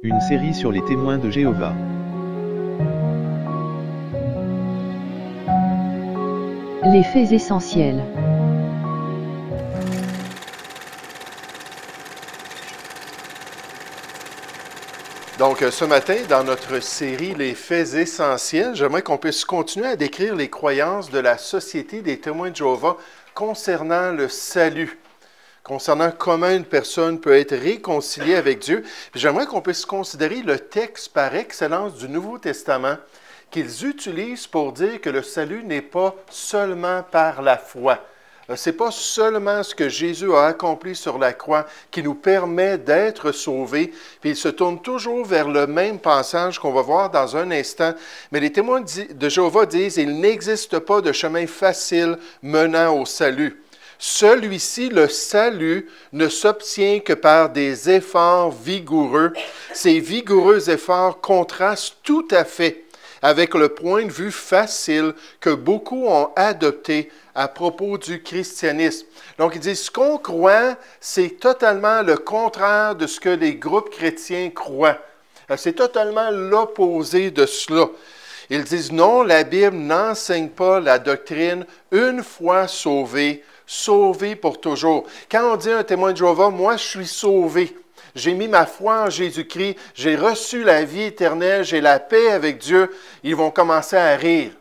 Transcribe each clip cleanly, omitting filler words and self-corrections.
Une série sur les témoins de Jéhovah. Les faits essentiels. Donc, ce matin, dans notre série Les faits essentiels, j'aimerais qu'on puisse continuer à décrire les croyances de la Société des témoins de Jéhovah concernant le salut, concernant comment une personne peut être réconciliée avec Dieu. Puis j'aimerais qu'on puisse considérer le texte par excellence du Nouveau Testament qu'ils utilisent pour dire que le salut n'est pas seulement par la foi. Ce n'est pas seulement ce que Jésus a accompli sur la croix qui nous permet d'être sauvés, puis il se tourne toujours vers le même passage qu'on va voir dans un instant. Mais les témoins de Jéhovah disent « Il n'existe pas de chemin facile menant au salut. Celui-ci, le salut, ne s'obtient que par des efforts vigoureux. Ces vigoureux efforts contrastent tout à fait avec le point de vue facile que beaucoup ont adopté à propos du christianisme. » Donc, il dit, ce qu'on croit, c'est totalement le contraire de ce que les groupes chrétiens croient. C'est totalement l'opposé de cela. Ils disent, non, la Bible n'enseigne pas la doctrine une fois sauvé, sauvé pour toujours. Quand on dit à un témoin de Jéhovah, moi, je suis sauvé. J'ai mis ma foi en Jésus-Christ, j'ai reçu la vie éternelle, j'ai la paix avec Dieu. Ils vont commencer à rire.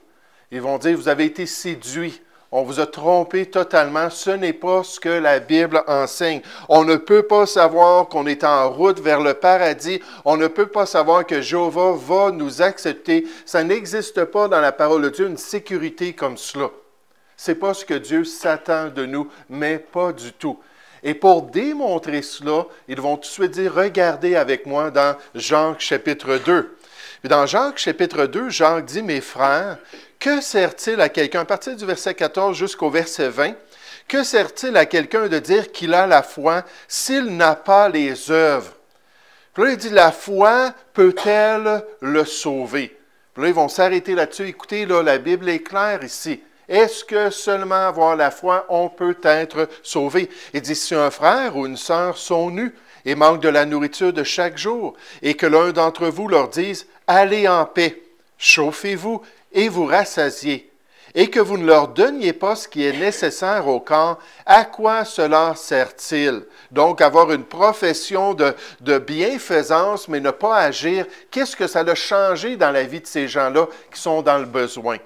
Ils vont dire, vous avez été séduits. On vous a trompé totalement. Ce n'est pas ce que la Bible enseigne. On ne peut pas savoir qu'on est en route vers le paradis. On ne peut pas savoir que Jéhovah va nous accepter. Ça n'existe pas dans la parole de Dieu une sécurité comme cela. Ce n'est pas ce que Dieu s'attend de nous, mais pas du tout. Et pour démontrer cela, ils vont tout de suite dire, regardez avec moi dans Jacques chapitre 2. Puis dans Jacques chapitre 2, Jacques dit, mes frères, que sert-il à quelqu'un, à partir du verset 14 jusqu'au verset 20, que sert-il à quelqu'un de dire qu'il a la foi s'il n'a pas les œuvres? Puis là, il dit, la foi peut-elle le sauver? Puis là, ils vont s'arrêter là-dessus. Écoutez, là, la Bible est claire ici. Est-ce que seulement avoir la foi, on peut être sauvé? Il dit, si un frère ou une sœur sont nus et manquent de la nourriture de chaque jour, et que l'un d'entre vous leur dise, allez en paix, chauffez-vous et vous rassasiez, et que vous ne leur donniez pas ce qui est nécessaire au corps, à quoi cela sert-il? Donc, avoir une profession de bienfaisance, mais ne pas agir, qu'est-ce que ça a changé dans la vie de ces gens-là qui sont dans le besoin?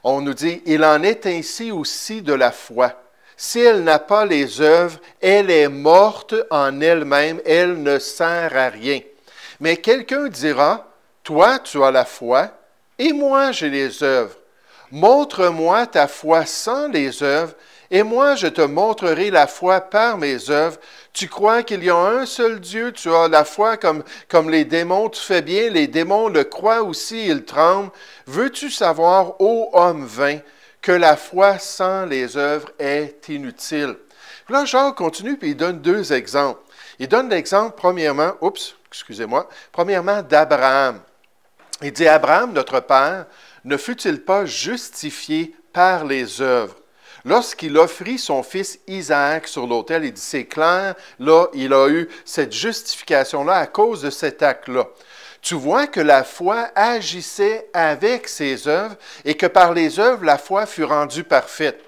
On nous dit, il en est ainsi aussi de la foi. Si elle n'a pas les œuvres, elle est morte en elle-même, elle ne sert à rien. Mais quelqu'un dira, toi tu as la foi, et moi j'ai les œuvres. Montre-moi ta foi sans les œuvres, et moi je te montrerai la foi par mes œuvres. Tu crois qu'il y a un seul Dieu, tu as la foi comme les démons, tu fais bien, les démons le croient aussi, ils tremblent. Veux-tu savoir, ô homme vain, que la foi sans les œuvres est inutile? Puis là, Jacques continue, puis il donne deux exemples. Il donne l'exemple, premièrement d'Abraham. Il dit, Abraham, notre père, ne fut-il pas justifié par les œuvres? Lorsqu'il offrit son fils Isaac sur l'autel, il dit, c'est clair, là, il a eu cette justification-là à cause de cet acte-là. Tu vois que la foi agissait avec ses œuvres et que par les œuvres, la foi fut rendue parfaite.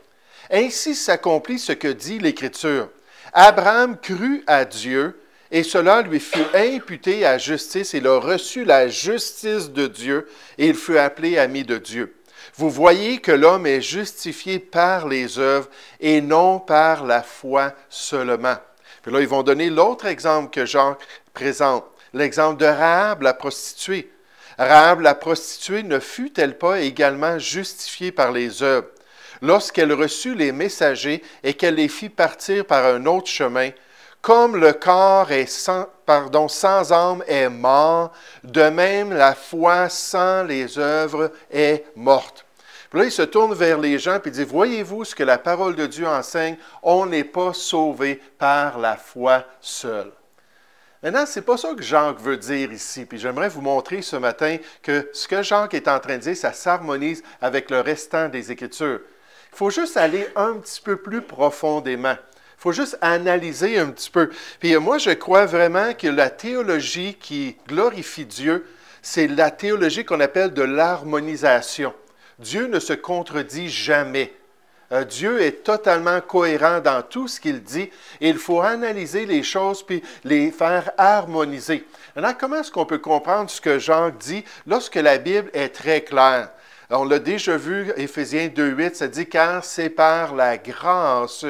Ainsi s'accomplit ce que dit l'Écriture. Abraham crut à Dieu et cela lui fut imputé à justice. Il a reçu la justice de Dieu et il fut appelé ami de Dieu. Vous voyez que l'homme est justifié par les œuvres et non par la foi seulement. Puis là, ils vont donner l'autre exemple que Jacques présente, l'exemple de Rahab, la prostituée. Rahab, la prostituée, ne fut-elle pas également justifiée par les œuvres? Lorsqu'elle reçut les messagers et qu'elle les fit partir par un autre chemin, comme le corps sans âme est mort, de même la foi sans les œuvres est morte. Puis là, il se tourne vers les gens et dit, voyez-vous ce que la parole de Dieu enseigne? On n'est pas sauvé par la foi seule. Maintenant, ce n'est pas ça que Jacques veut dire ici. Puis j'aimerais vous montrer ce matin que ce que Jacques est en train de dire, ça s'harmonise avec le restant des Écritures. Il faut juste aller un petit peu plus profondément. Il faut juste analyser un petit peu. Puis moi, je crois vraiment que la théologie qui glorifie Dieu, c'est la théologie qu'on appelle de l'harmonisation. Dieu ne se contredit jamais. Dieu est totalement cohérent dans tout ce qu'il dit et il faut analyser les choses puis les faire harmoniser. Maintenant, comment est-ce qu'on peut comprendre ce que Jean dit lorsque la Bible est très claire? On l'a déjà vu, Éphésiens 2,8, ça dit « Car c'est par la grâce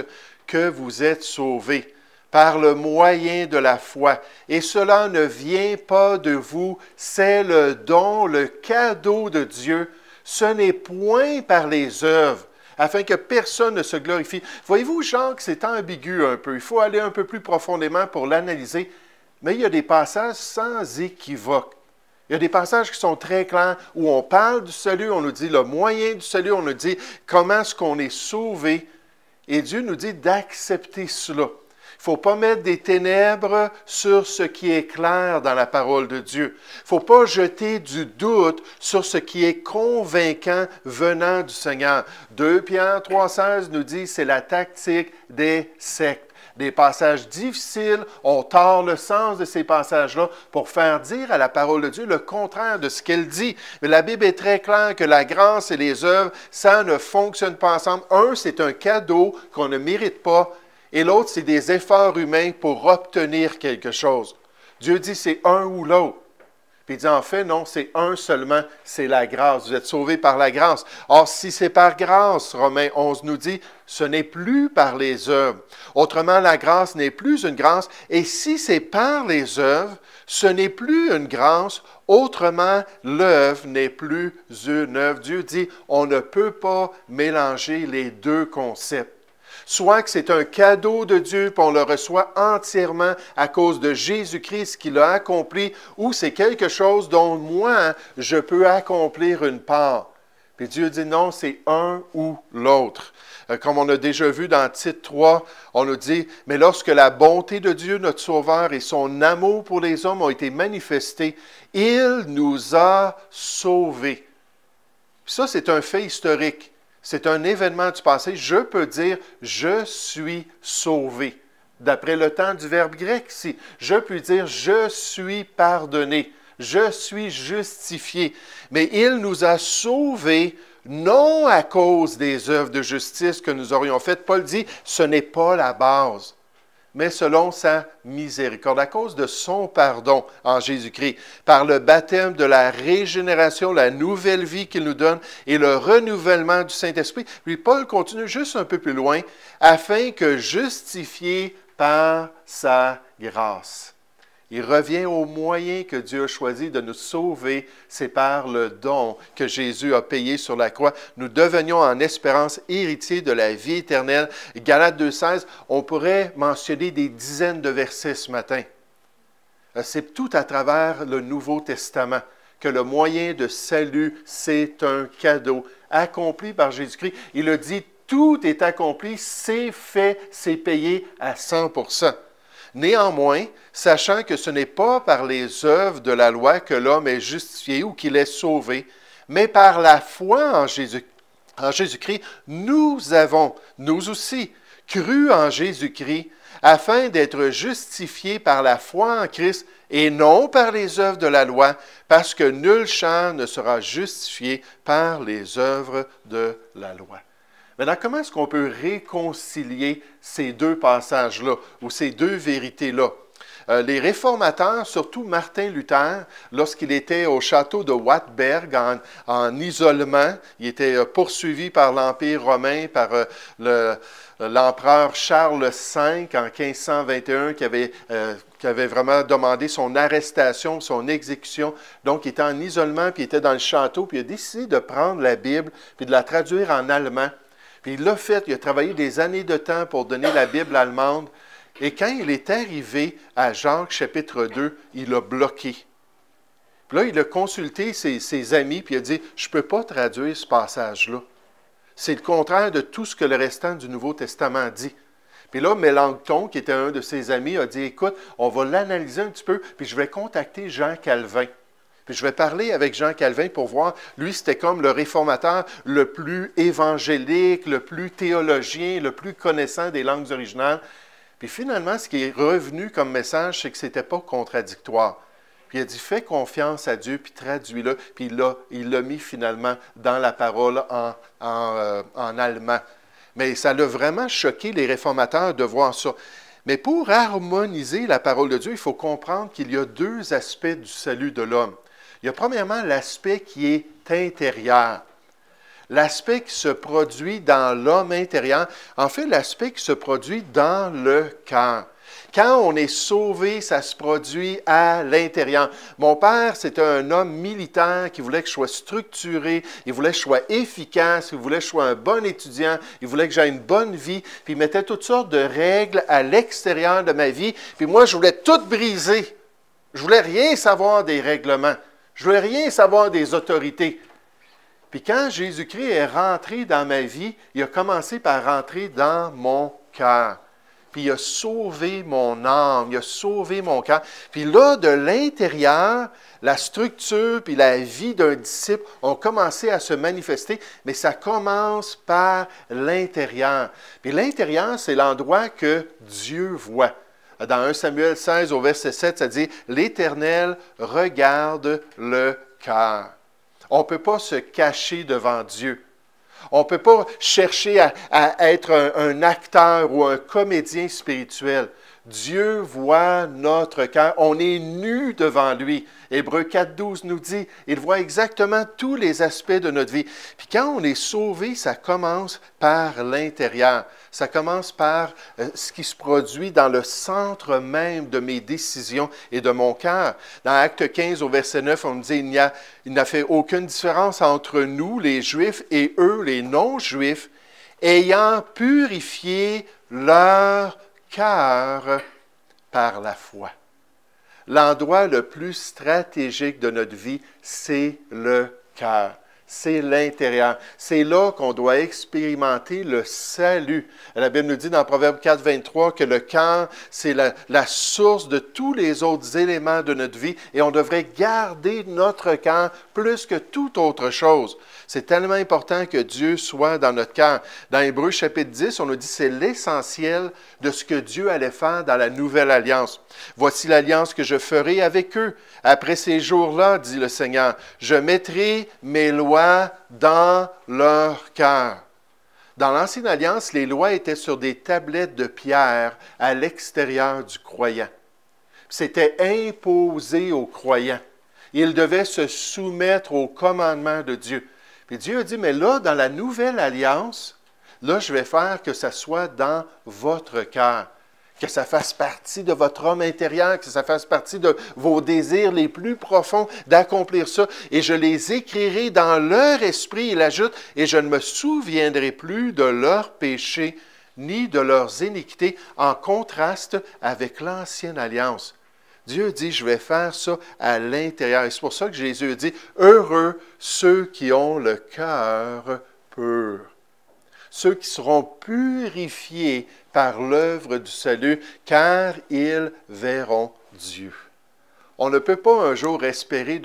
que vous êtes sauvés, par le moyen de la foi. Et cela ne vient pas de vous, c'est le don, le cadeau de Dieu. Ce n'est point par les œuvres, afin que personne ne se glorifie. » Voyez-vous, Jean, que c'est ambigu un peu. Il faut aller un peu plus profondément pour l'analyser. Mais il y a des passages sans équivoque. Il y a des passages qui sont très clairs où on parle du salut, on nous dit le moyen du salut, on nous dit comment est-ce qu'on est sauvé. Et Dieu nous dit d'accepter cela. Il ne faut pas mettre des ténèbres sur ce qui est clair dans la parole de Dieu. Il ne faut pas jeter du doute sur ce qui est convaincant venant du Seigneur. 2 Pierre 3,16 nous dit c'est la tactique des sectes. Des passages difficiles, on tord le sens de ces passages-là pour faire dire à la parole de Dieu le contraire de ce qu'elle dit. Mais la Bible est très claire que la grâce et les œuvres, ça ne fonctionne pas ensemble. Un, c'est un cadeau qu'on ne mérite pas, et l'autre, c'est des efforts humains pour obtenir quelque chose. Dieu dit c'est un ou l'autre. Puis il dit en fait, non, c'est un seulement, c'est la grâce. Vous êtes sauvés par la grâce. Or, si c'est par grâce, Romains 11 nous dit, ce n'est plus par les œuvres. Autrement, la grâce n'est plus une grâce. Et si c'est par les œuvres, ce n'est plus une grâce. Autrement, l'œuvre n'est plus une œuvre. Dieu dit, on ne peut pas mélanger les deux concepts. Soit que c'est un cadeau de Dieu, puis on le reçoit entièrement à cause de Jésus-Christ qui l'a accompli, ou c'est quelque chose dont moi, je peux accomplir une part. Puis Dieu dit non, c'est un ou l'autre. Comme on a déjà vu dans Tite 3, on nous dit, mais lorsque la bonté de Dieu, notre Sauveur, et son amour pour les hommes ont été manifestés, il nous a sauvés. Puis ça, c'est un fait historique. C'est un événement du passé. Je peux dire « je suis sauvé ». D'après le temps du verbe grec ici, je peux dire « je suis pardonné ». Je suis justifié. Mais il nous a sauvés non à cause des œuvres de justice que nous aurions faites. Paul dit « ce n'est pas la base ». Mais selon sa miséricorde, à cause de son pardon en Jésus-Christ, par le baptême de la régénération, la nouvelle vie qu'il nous donne et le renouvellement du Saint-Esprit. Puis Paul continue juste un peu plus loin, afin que justifié par sa grâce. Il revient au moyen que Dieu a choisi de nous sauver, c'est par le don que Jésus a payé sur la croix. Nous devenions en espérance héritiers de la vie éternelle. Galates 2,16, on pourrait mentionner des dizaines de versets ce matin. C'est tout à travers le Nouveau Testament que le moyen de salut, c'est un cadeau accompli par Jésus-Christ. Il a dit, tout est accompli, c'est fait, c'est payé à 100%. Néanmoins, sachant que ce n'est pas par les œuvres de la loi que l'homme est justifié ou qu'il est sauvé, mais par la foi en Jésus-Christ, nous avons, nous aussi, cru en Jésus-Christ, afin d'être justifiés par la foi en Christ et non par les œuvres de la loi, parce que nul chair ne sera justifié par les œuvres de la loi. Maintenant, comment est-ce qu'on peut réconcilier ces deux passages-là ou ces deux vérités-là? Les réformateurs, surtout Martin Luther, lorsqu'il était au château de Wartberg en isolement, il était poursuivi par l'Empire romain, par l'empereur Charles V en 1521 qui avait vraiment demandé son arrestation, son exécution. Donc, il était en isolement, puis il était dans le château, puis il a décidé de prendre la Bible puis de la traduire en allemand. Puis il l'a fait, il a travaillé des années de temps pour donner la Bible allemande. Et quand il est arrivé à Jacques chapitre 2, il a bloqué. Puis là, il a consulté ses amis, puis il a dit, « Je ne peux pas traduire ce passage-là. C'est le contraire de tout ce que le restant du Nouveau Testament dit. » Puis là, Mélenchon, qui était un de ses amis, a dit, « Écoute, on va l'analyser un petit peu, puis je vais contacter Jean Calvin. » Puis je vais parler avec Jean Calvin pour voir, lui, c'était comme le réformateur le plus évangélique, le plus théologien, le plus connaissant des langues originales. Puis finalement, ce qui est revenu comme message, c'est que ce n'était pas contradictoire. Puis il a dit, fais confiance à Dieu, puis traduis-le. Puis il l'a mis finalement dans la parole en allemand. Mais ça l'a vraiment choqué les réformateurs de voir ça. Mais pour harmoniser la parole de Dieu, il faut comprendre qu'il y a deux aspects du salut de l'homme. Il y a premièrement l'aspect qui est intérieur. L'aspect qui se produit dans l'homme intérieur. En fait, l'aspect qui se produit dans le cœur. Quand on est sauvé, ça se produit à l'intérieur. Mon père, c'était un homme militaire qui voulait que je sois structuré, il voulait que je sois efficace, il voulait que je sois un bon étudiant, il voulait que j'aie une bonne vie, puis il mettait toutes sortes de règles à l'extérieur de ma vie, puis moi, je voulais tout briser. Je voulais rien savoir des règlements. Je voulais rien savoir des autorités. Puis quand Jésus-Christ est rentré dans ma vie, il a commencé par rentrer dans mon cœur. Puis il a sauvé mon âme, il a sauvé mon cœur. Puis là, de l'intérieur, la structure puis la vie d'un disciple ont commencé à se manifester, mais ça commence par l'intérieur. Puis l'intérieur, c'est l'endroit que Dieu voit. Dans 1 Samuel 16, au verset 7, ça dit « L'Éternel regarde le cœur ». On ne peut pas se cacher devant Dieu. On ne peut pas chercher à être un acteur ou un comédien spirituel. Dieu voit notre cœur. On est nu devant lui. Hébreux 4.12 nous dit, il voit exactement tous les aspects de notre vie. Puis quand on est sauvé, ça commence par l'intérieur. Ça commence par ce qui se produit dans le centre même de mes décisions et de mon cœur. Dans Acte 15, au verset 9, on nous dit, il n'a fait aucune différence entre nous, les Juifs, et eux, les non-Juifs, ayant purifié leur cœur par la foi. L'endroit le plus stratégique de notre vie, c'est le cœur. C'est l'intérieur. C'est là qu'on doit expérimenter le salut. La Bible nous dit dans Proverbe 4, 23 que le cœur, c'est la source de tous les autres éléments de notre vie et on devrait garder notre cœur plus que toute autre chose. C'est tellement important que Dieu soit dans notre cœur. Dans Hébreux chapitre 10, on nous dit que c'est l'essentiel de ce que Dieu allait faire dans la nouvelle alliance. Voici l'alliance que je ferai avec eux. Après ces jours-là, dit le Seigneur, je mettrai mes lois dans leur cœur. Dans l'Ancienne Alliance, les lois étaient sur des tablettes de pierre à l'extérieur du croyant. C'était imposé aux croyants. Ils devaient se soumettre aux commandements de Dieu. Puis Dieu a dit, mais là, dans la nouvelle alliance, là, je vais faire que ça soit dans votre cœur, que ça fasse partie de votre homme intérieur, que ça fasse partie de vos désirs les plus profonds d'accomplir ça. Et je les écrirai dans leur esprit, il ajoute, et je ne me souviendrai plus de leurs péchés ni de leurs iniquités, en contraste avec l'ancienne alliance. Dieu dit, je vais faire ça à l'intérieur. Et c'est pour ça que Jésus dit, heureux ceux qui ont le cœur pur. Ceux qui seront purifiés par l'œuvre du salut, car ils verront Dieu. On ne peut pas un jour espérer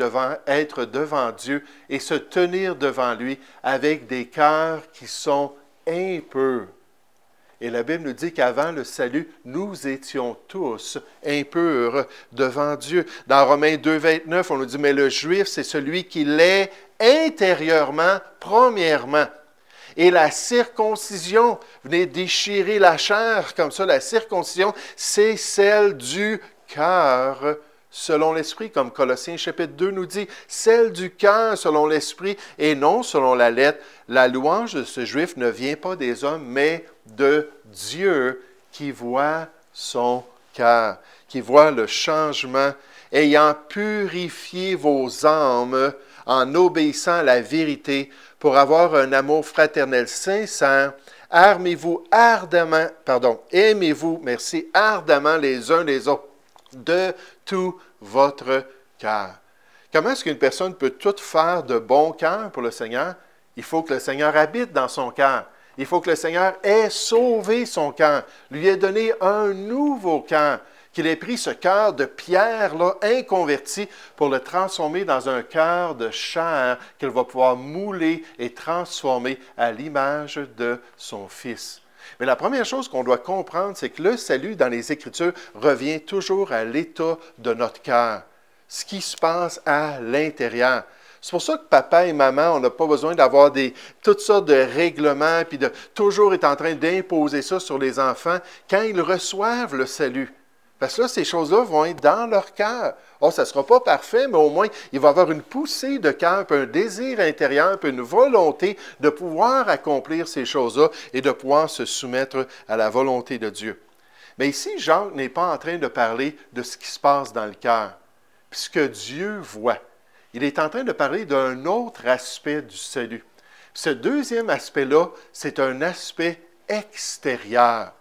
être devant Dieu et se tenir devant lui avec des cœurs qui sont impurs. Et la Bible nous dit qu'avant le salut, nous étions tous impurs devant Dieu. Dans Romains 2, 29, on nous dit, mais le juif, c'est celui qui l'est intérieurement, premièrement. Et la circoncision, venez déchirer la chair, comme ça, la circoncision, c'est celle du cœur selon l'esprit, comme Colossiens chapitre 2 nous dit, celle du cœur selon l'esprit et non selon la lettre. La louange de ce juif ne vient pas des hommes, mais de Dieu qui voit son cœur, qui voit le changement, ayant purifié vos âmes en obéissant à la vérité pour avoir un amour fraternel sincère. Aimez-vous ardemment les uns les autres de tout votre cœur. Comment est-ce qu'une personne peut tout faire de bon cœur pour le Seigneur? Il faut que le Seigneur habite dans son cœur. Il faut que le Seigneur ait sauvé son cœur, lui ait donné un nouveau cœur. qu'il ait pris ce cœur de pierre-là, inconverti, pour le transformer dans un cœur de chair qu'il va pouvoir mouler et transformer à l'image de son Fils. Mais la première chose qu'on doit comprendre, c'est que le salut dans les Écritures revient toujours à l'état de notre cœur, ce qui se passe à l'intérieur. C'est pour ça que papa et maman, on n'a pas besoin d'avoir toutes sortes de règlements puis de toujours être en train d'imposer ça sur les enfants quand ils reçoivent le salut. Parce que là, ces choses-là vont être dans leur cœur. Oh, ça ne sera pas parfait, mais au moins, il va y avoir une poussée de cœur, un désir intérieur, puis une volonté de pouvoir accomplir ces choses-là et de pouvoir se soumettre à la volonté de Dieu. Mais ici, Jacques n'est pas en train de parler de ce qui se passe dans le cœur, puisque Dieu voit. Il est en train de parler d'un autre aspect du salut. Ce deuxième aspect-là, c'est un aspect extérieur.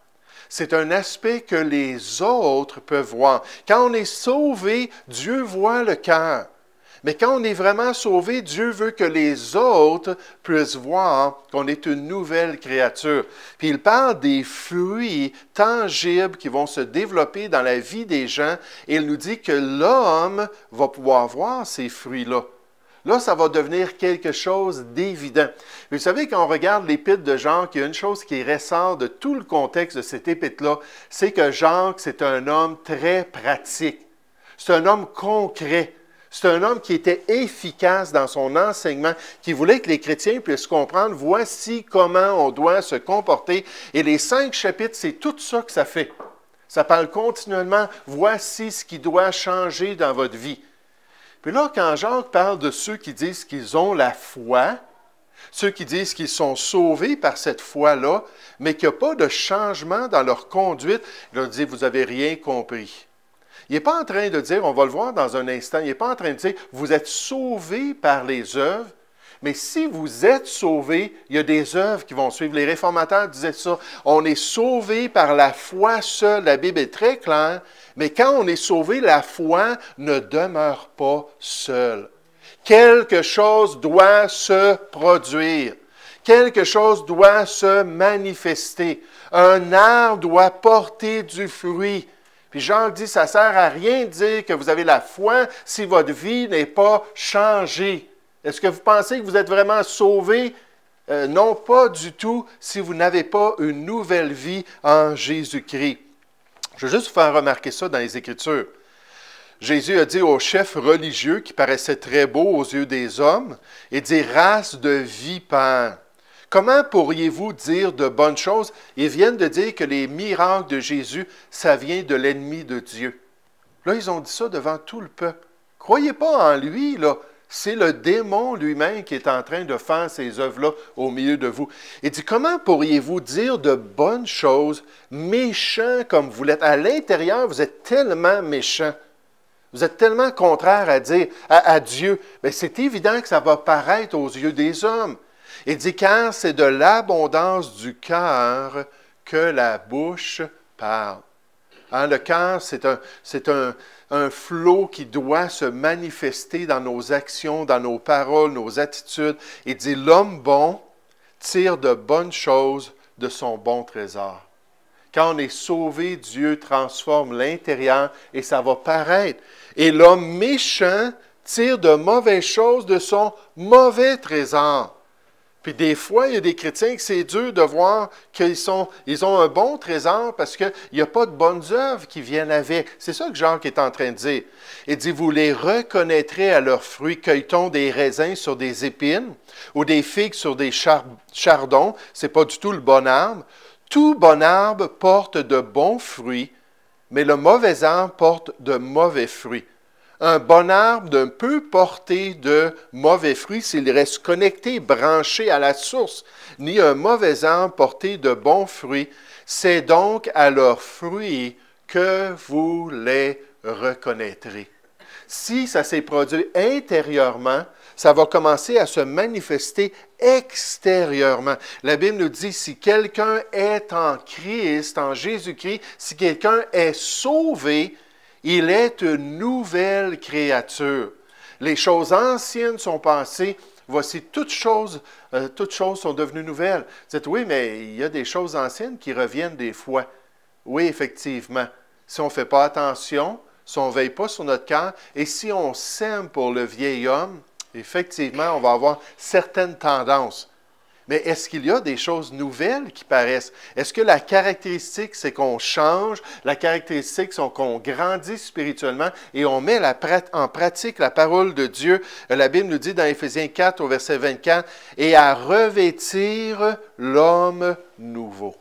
C'est un aspect que les autres peuvent voir. Quand on est sauvé, Dieu voit le cœur. Mais quand on est vraiment sauvé, Dieu veut que les autres puissent voir qu'on est une nouvelle créature. Puis il parle des fruits tangibles qui vont se développer dans la vie des gens et il nous dit que l'homme va pouvoir voir ces fruits-là. Là, ça va devenir quelque chose d'évident. Vous savez, quand on regarde l'épître de Jacques, il y a une chose qui ressort de tout le contexte de cette épître-là, c'est que Jacques, c'est un homme très pratique. C'est un homme concret. C'est un homme qui était efficace dans son enseignement, qui voulait que les chrétiens puissent comprendre, voici comment on doit se comporter. Et les 5 chapitres, c'est tout ça que ça fait. Ça parle continuellement, voici ce qui doit changer dans votre vie. Puis là, quand Jacques parle de ceux qui disent qu'ils ont la foi, ceux qui disent qu'ils sont sauvés par cette foi-là, mais qu'il n'y a pas de changement dans leur conduite, il leur dit, vous n'avez rien compris. Il n'est pas en train de dire, on va le voir dans un instant, il n'est pas en train de dire, vous êtes sauvés par les œuvres, mais si vous êtes sauvés, il y a des œuvres qui vont suivre. Les réformateurs disaient ça, on est sauvés par la foi seule. La Bible est très claire, mais quand on est sauvé, la foi ne demeure pas seule. Quelque chose doit se produire. Quelque chose doit se manifester. Un arbre doit porter du fruit. Puis Jean dit, ça ne sert à rien de dire que vous avez la foi si votre vie n'est pas changée. Est-ce que vous pensez que vous êtes vraiment sauvé? Non, pas du tout si vous n'avez pas une nouvelle vie en Jésus-Christ. Je veux juste vous faire remarquer ça dans les Écritures. Jésus a dit aux chefs religieux qui paraissaient très beaux aux yeux des hommes, il dit « race de vipères ». Comment pourriez-vous dire de bonnes choses? Ils viennent de dire que les miracles de Jésus, ça vient de l'ennemi de Dieu. Là, ils ont dit ça devant tout le peuple. Croyez pas en lui, là. C'est le démon lui-même qui est en train de faire ces œuvres-là au milieu de vous. Il dit, comment pourriez-vous dire de bonnes choses, méchants comme vous l'êtes? À l'intérieur, vous êtes tellement méchants. Vous êtes tellement contraire à dire à Dieu. Mais c'est évident que ça va paraître aux yeux des hommes. Il dit, car c'est de l'abondance du cœur que la bouche parle. Hein, le cœur, c'est un flot qui doit se manifester dans nos actions, dans nos paroles, nos attitudes. Il dit, l'homme bon tire de bonnes choses de son bon trésor. Quand on est sauvé, Dieu transforme l'intérieur et ça va paraître. Et l'homme méchant tire de mauvaises choses de son mauvais trésor. Puis des fois, il y a des chrétiens que c'est dur de voir qu'ils ont un bon trésor parce qu'il n'y a pas de bonnes œuvres qui viennent avec. C'est ça que Jacques est en train de dire. Il dit, vous les reconnaîtrez à leurs fruits. Cueille-t-on des raisins sur des épines ou des figues sur des chardons? Ce n'est pas du tout le bon arbre. Tout bon arbre porte de bons fruits, mais le mauvais arbre porte de mauvais fruits. Un bon arbre ne peut porter de mauvais fruits s'il reste connecté, branché à la source, ni un mauvais arbre porter de bons fruits. C'est donc à leurs fruits que vous les reconnaîtrez. Si ça s'est produit intérieurement, ça va commencer à se manifester extérieurement. La Bible nous dit, si quelqu'un est en Christ, en Jésus-Christ, si quelqu'un est sauvé, il est une nouvelle créature. Les choses anciennes sont passées, voici toutes choses sont devenues nouvelles. Vous dites, oui, mais il y a des choses anciennes qui reviennent des fois. Oui, effectivement. si on ne fait pas attention, si on ne veille pas sur notre cœur, et si on sème pour le vieil homme, effectivement, on va avoir certaines tendances. Mais est-ce qu'il y a des choses nouvelles qui paraissent? Est-ce que la caractéristique, c'est qu'on change? La caractéristique, c'est qu'on grandit spirituellement et on met en pratique la parole de Dieu? La Bible nous dit dans Éphésiens 4, au verset 24, « Et à revêtir l'homme nouveau. »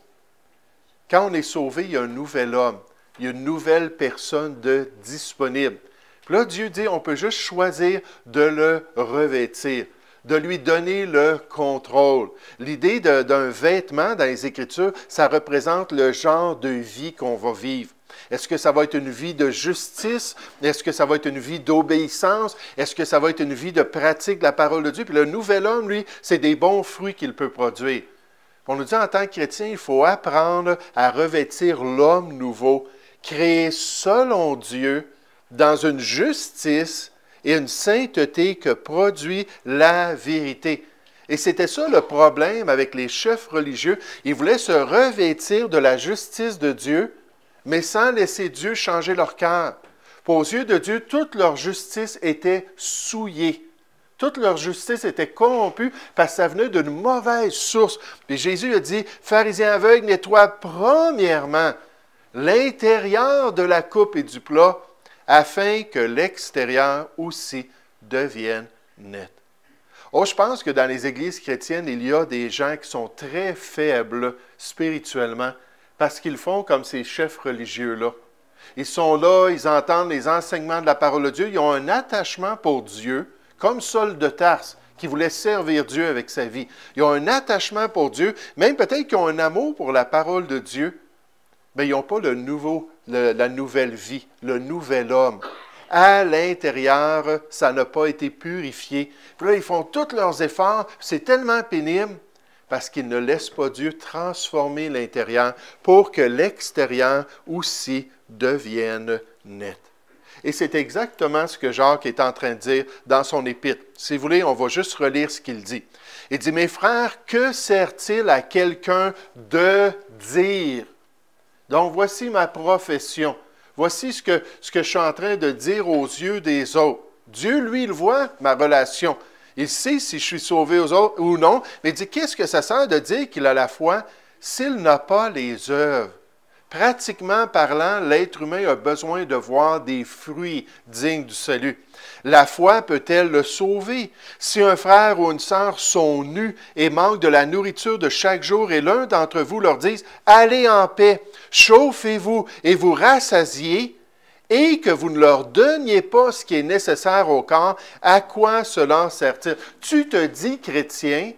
Quand on est sauvé, il y a un nouvel homme. Il y a une nouvelle personne de disponible. Puis là, Dieu dit, on peut juste choisir de le revêtir, de lui donner le contrôle. L'idée d'un vêtement dans les Écritures, ça représente le genre de vie qu'on va vivre. Est-ce que ça va être une vie de justice? Est-ce que ça va être une vie d'obéissance? Est-ce que ça va être une vie de pratique de la parole de Dieu? Puis le nouvel homme, lui, c'est des bons fruits qu'il peut produire. On nous dit en tant que chrétien, il faut apprendre à revêtir l'homme nouveau, créé selon Dieu, dans une justice et une sainteté que produit la vérité. Et c'était ça le problème avec les chefs religieux. Ils voulaient se revêtir de la justice de Dieu, mais sans laisser Dieu changer leur cœur. Aux yeux de Dieu, toute leur justice était souillée. Toute leur justice était corrompue parce que ça venait d'une mauvaise source. Puis Jésus a dit, « Pharisiens aveugles, nettoie premièrement l'intérieur de la coupe et du plat, afin que l'extérieur aussi devienne net. » Oh, je pense que dans les églises chrétiennes, il y a des gens qui sont très faibles spirituellement parce qu'ils font comme ces chefs religieux-là. Ils sont là, ils entendent les enseignements de la parole de Dieu, ils ont un attachement pour Dieu, comme Saul de Tarse, qui voulait servir Dieu avec sa vie. Ils ont un attachement pour Dieu, même peut-être qu'ils ont un amour pour la parole de Dieu, mais ils n'ont pas la nouvelle vie, le nouvel homme. À l'intérieur, ça n'a pas été purifié. Puis là, ils font tous leurs efforts, c'est tellement pénible, parce qu'ils ne laissent pas Dieu transformer l'intérieur pour que l'extérieur aussi devienne net. Et c'est exactement ce que Jacques est en train de dire dans son épître. Si vous voulez, on va juste relire ce qu'il dit. Il dit, « Mes frères, que sert-il à quelqu'un de dire? » Donc, voici ma profession. Voici ce que je suis en train de dire aux yeux des autres. Dieu, lui, il voit ma relation. Il sait si je suis sauvé aux autres ou non. Mais il dit, qu'est-ce que ça sert de dire qu'il a la foi s'il n'a pas les œuvres? Pratiquement parlant, l'être humain a besoin de voir des fruits dignes du salut. La foi peut-elle le sauver? Si un frère ou une sœur sont nus et manquent de la nourriture de chaque jour et l'un d'entre vous leur dise « Allez en paix, chauffez-vous et vous rassasiez », et que vous ne leur donniez pas ce qui est nécessaire au corps, à quoi cela sert-il? Tu te dis chrétien,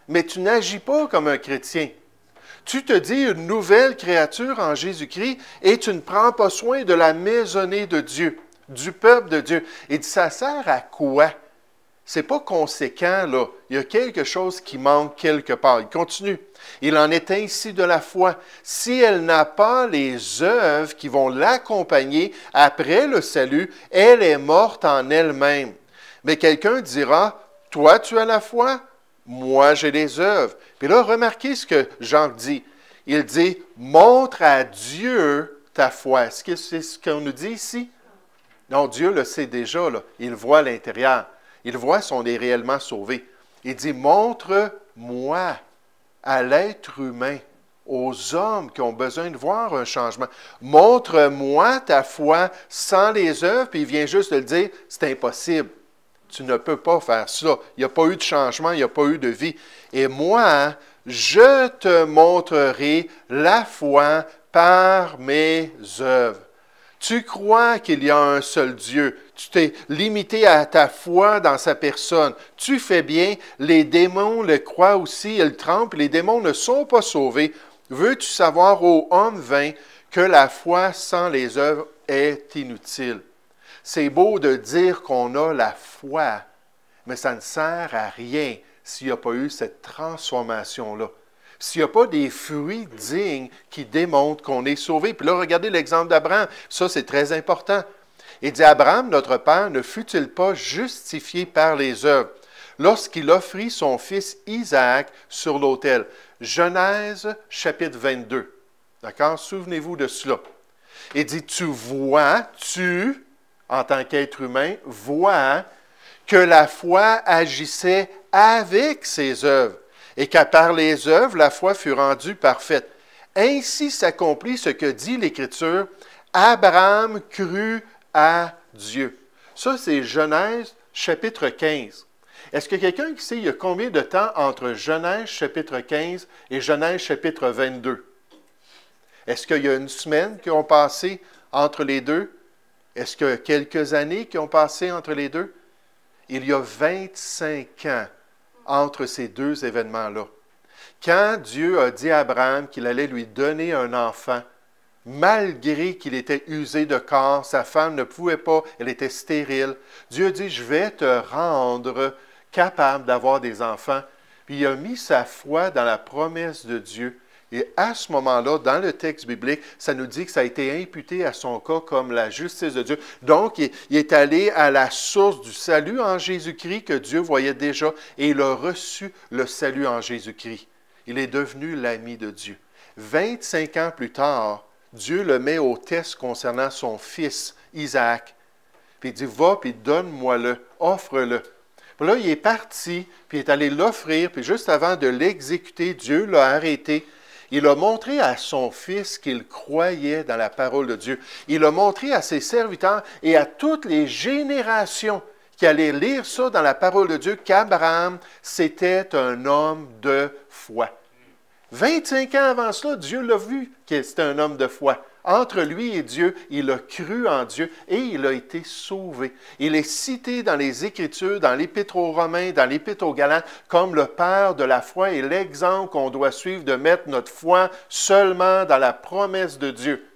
mais tu n'agis pas comme un chrétien. Tu te dis une nouvelle créature en Jésus-Christ et tu ne prends pas soin de la maisonnée de Dieu, du peuple de Dieu. Et ça sert à quoi? C'est pas conséquent, là. Il y a quelque chose qui manque quelque part. Il continue. Il en est ainsi de la foi. Si elle n'a pas les œuvres qui vont l'accompagner après le salut, elle est morte en elle-même. Mais quelqu'un dira, « Toi, tu as la foi, moi, j'ai les œuvres. » Puis là, remarquez ce que Jean dit. Il dit, « Montre à Dieu ta foi. » Est-ce que c'est ce qu'on nous dit ici? Non, Dieu le sait déjà, là. Il voit l'intérieur. Il voit si on est réellement sauvé. Il dit, « Montre-moi à l'être humain, aux hommes qui ont besoin de voir un changement. Montre-moi ta foi sans les œuvres. » Puis il vient juste de le dire, c'est impossible. Tu ne peux pas faire ça. Il n'y a pas eu de changement, il n'y a pas eu de vie. Et moi, je te montrerai la foi par mes œuvres. Tu crois qu'il y a un seul Dieu. Tu t'es limité à ta foi dans sa personne. Tu fais bien. Les démons le croient aussi. Ils tremblent. Les démons ne sont pas sauvés. Veux-tu savoir, ô homme vain, que la foi sans les œuvres est inutile? C'est beau de dire qu'on a la foi, mais ça ne sert à rien s'il n'y a pas eu cette transformation-là. S'il n'y a pas des fruits dignes qui démontrent qu'on est sauvé. Puis là, regardez l'exemple d'Abraham. Ça, c'est très important. Il dit, Abraham, notre père, ne fut-il pas justifié par les œuvres lorsqu'il offrit son fils Isaac sur l'autel? Genèse, chapitre 22. D'accord? Souvenez-vous de cela. Il dit, tu, en tant qu'être humain, vois que la foi agissait avec ses œuvres et qu'à par les œuvres, la foi fut rendue parfaite. Ainsi s'accomplit ce que dit l'Écriture, Abraham crut à Dieu. Ça, c'est Genèse chapitre 15. Est-ce que quelqu'un qui sait il y a combien de temps entre Genèse chapitre 15 et Genèse chapitre 22? Est-ce qu'il y a une semaine qui ont passé entre les deux? Est-ce qu'il y a quelques années qui ont passé entre les deux? Il y a 25 ans entre ces deux événements-là. Quand Dieu a dit à Abraham qu'il allait lui donner un enfant, malgré qu'il était usé de corps, sa femme ne pouvait pas, elle était stérile, Dieu dit, je vais te rendre capable d'avoir des enfants. Puis il a mis sa foi dans la promesse de Dieu. Et à ce moment-là, dans le texte biblique, ça nous dit que ça a été imputé à son cas comme la justice de Dieu. Donc, il est allé à la source du salut en Jésus-Christ que Dieu voyait déjà et il a reçu le salut en Jésus-Christ. Il est devenu l'ami de Dieu. 25 ans plus tard, Dieu le met au test concernant son fils, Isaac. Puis il dit, va, puis donne-moi-le, offre-le. Puis là, il est parti, puis il est allé l'offrir, puis juste avant de l'exécuter, Dieu l'a arrêté. Il a montré à son fils qu'il croyait dans la parole de Dieu. Il a montré à ses serviteurs et à toutes les générations qui allaient lire ça dans la parole de Dieu qu'Abraham, c'était un homme de foi. 25 ans avant cela, Dieu l'a vu que c'était un homme de foi. Entre lui et Dieu, il a cru en Dieu et il a été sauvé. Il est cité dans les Écritures, dans l'Épître aux Romains, dans l'Épître aux Galates, comme le père de la foi et l'exemple qu'on doit suivre de mettre notre foi seulement dans la promesse de Dieu.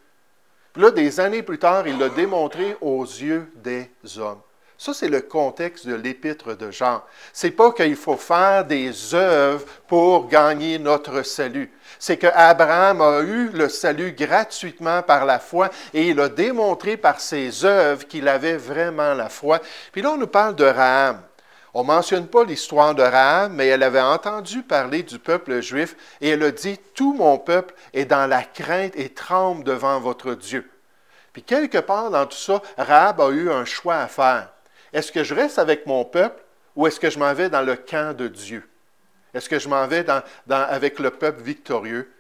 Puis là, des années plus tard, il l'a démontré aux yeux des hommes. Ça, c'est le contexte de l'Épître de Jean. Ce n'est pas qu'il faut faire des œuvres pour gagner notre salut. C'est qu'Abraham a eu le salut gratuitement par la foi et il a démontré par ses œuvres qu'il avait vraiment la foi. Puis là, on nous parle de Rahab. On ne mentionne pas l'histoire de Rahab, mais elle avait entendu parler du peuple juif et elle a dit, « Tout mon peuple est dans la crainte et tremble devant votre Dieu. » Puis quelque part dans tout ça, Rahab a eu un choix à faire. Est-ce que je reste avec mon peuple ou est-ce que je m'en vais dans le camp de Dieu? Est-ce que je m'en vais avec le peuple victorieux?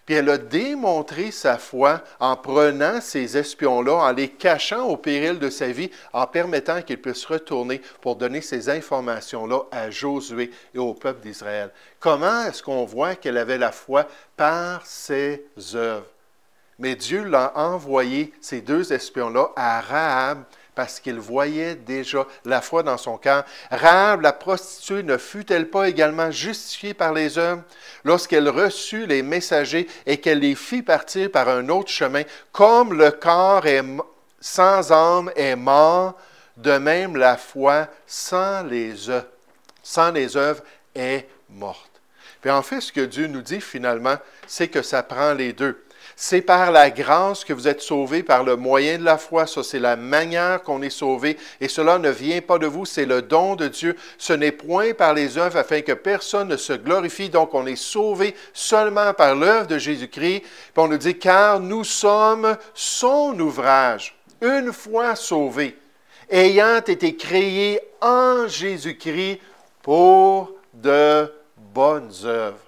Puis elle a démontré sa foi en prenant ces espions-là, en les cachant au péril de sa vie, en permettant qu'ils puissent retourner pour donner ces informations-là à Josué et au peuple d'Israël. Comment est-ce qu'on voit qu'elle avait la foi? Par ses œuvres. Mais Dieu l'a envoyé, ces deux espions-là, à Rahab, parce qu'il voyait déjà la foi dans son cœur. Rahab, la prostituée, ne fut-elle pas également justifiée par les œuvres lorsqu'elle reçut les messagers et qu'elle les fit partir par un autre chemin, comme le corps sans âme est mort, de même la foi sans les œuvres est morte. Puis en fait, ce que Dieu nous dit finalement, c'est que ça prend les deux. C'est par la grâce que vous êtes sauvés par le moyen de la foi. Ça, c'est la manière qu'on est sauvé. Et cela ne vient pas de vous, c'est le don de Dieu. Ce n'est point par les œuvres afin que personne ne se glorifie. Donc, on est sauvé seulement par l'œuvre de Jésus-Christ. Puis on nous dit, car nous sommes son ouvrage, une fois sauvés, ayant été créés en Jésus-Christ pour de bonnes œuvres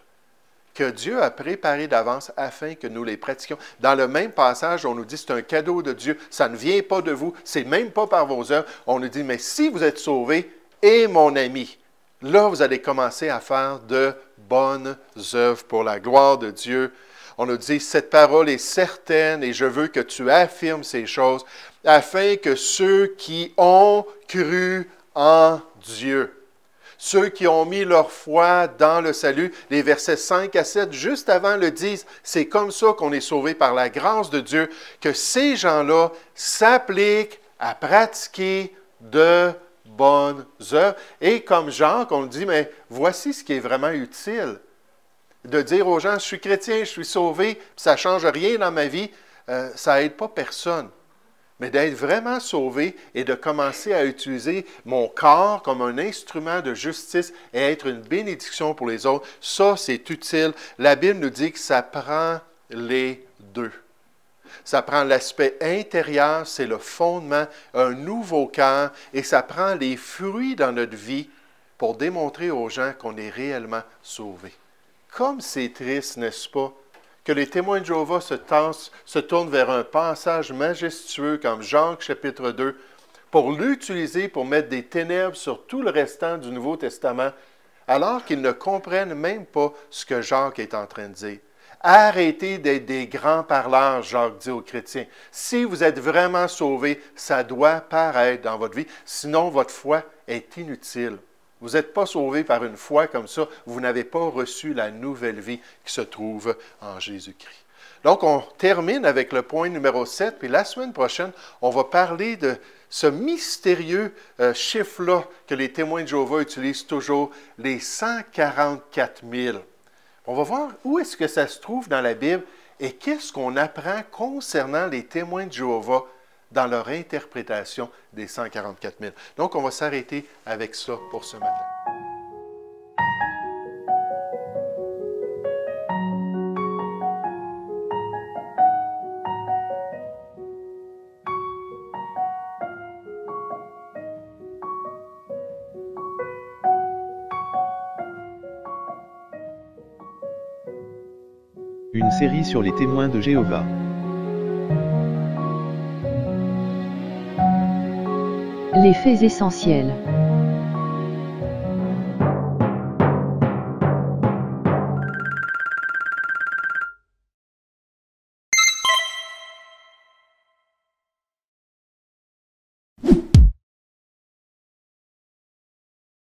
que Dieu a préparé d'avance afin que nous les pratiquions. Dans le même passage, on nous dit c'est un cadeau de Dieu, ça ne vient pas de vous, c'est même pas par vos œuvres. On nous dit, mais si vous êtes sauvés, et mon ami, là, vous allez commencer à faire de bonnes œuvres pour la gloire de Dieu. On nous dit, cette parole est certaine et je veux que tu affirmes ces choses afin que ceux qui ont cru en Dieu, ceux qui ont mis leur foi dans le salut, les versets 5 à 7, juste avant le disent, c'est comme ça qu'on est sauvé par la grâce de Dieu, que ces gens-là s'appliquent à pratiquer de bonnes œuvres. Et comme Jacques, on dit, mais voici ce qui est vraiment utile. De dire aux gens, je suis chrétien, je suis sauvé, ça ne change rien dans ma vie, ça n'aide pas personne. Mais d'être vraiment sauvé et de commencer à utiliser mon corps comme un instrument de justice et être une bénédiction pour les autres, ça, c'est utile. La Bible nous dit que ça prend les deux. Ça prend l'aspect intérieur, c'est le fondement, un nouveau cœur, et ça prend les fruits dans notre vie pour démontrer aux gens qu'on est réellement sauvés. Comme c'est triste, n'est-ce pas, que les témoins de Jéhovah se tournent vers un passage majestueux comme Jacques chapitre 2 pour l'utiliser pour mettre des ténèbres sur tout le restant du Nouveau Testament, alors qu'ils ne comprennent même pas ce que Jacques est en train de dire. Arrêtez d'être des grands parleurs, Jacques dit aux chrétiens. Si vous êtes vraiment sauvés, ça doit paraître dans votre vie, sinon votre foi est inutile. Vous n'êtes pas sauvés par une foi comme ça, vous n'avez pas reçu la nouvelle vie qui se trouve en Jésus-Christ. Donc, on termine avec le point numéro 7, puis la semaine prochaine, on va parler de ce mystérieux chiffre-là que les témoins de Jéhovah utilisent toujours, les 144 000. On va voir où est-ce que ça se trouve dans la Bible et qu'est-ce qu'on apprend concernant les témoins de Jéhovah dans leur interprétation des 144 000. Donc, on va s'arrêter avec ça pour ce matin. Une série sur les témoins de Jéhovah. Les faits essentiels.